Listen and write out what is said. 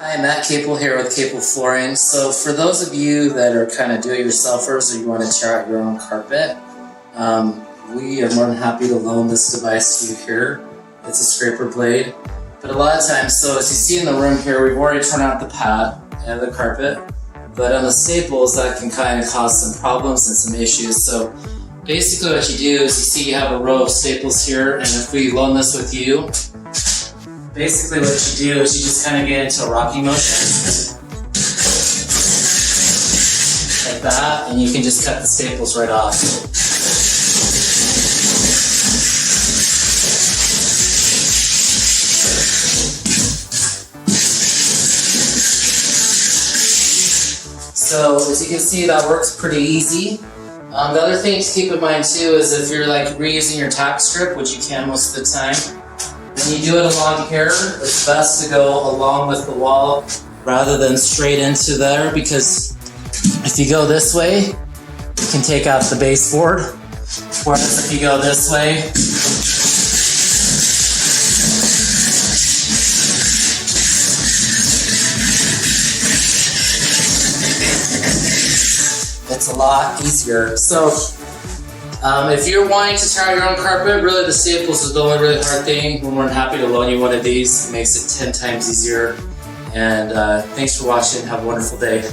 Hi, Matt Capell here with Capell Flooring. So for those of you that are kind of do-it-yourselfers or you want to tear out your own carpet, we are more than happy to loan this device to you here. It's a scraper blade. But a lot of times, so as you see in the room here, we've already torn out the pad and the carpet. But on the staples, that can kind of cause some problems and some issues. So basically what you do is you see you have a row of staples here, and if we loan this with you, basically what you do is you just kind of get into a rocking motion like that, and you can just cut the staples right off. So as you can see, that works pretty easy. The other thing to keep in mind too is if you're like reusing your tack strip, which you can most of the time, when you do it along here, it's best to go along with the wall rather than straight into there, because if you go this way, you can take out the baseboard, whereas if you go this way, it's a lot easier. So if you're wanting to tear out your own carpet, really the staples is the only really hard thing. We're more than happy to loan you one of these. It makes it 10 times easier. And thanks for watching. Have a wonderful day.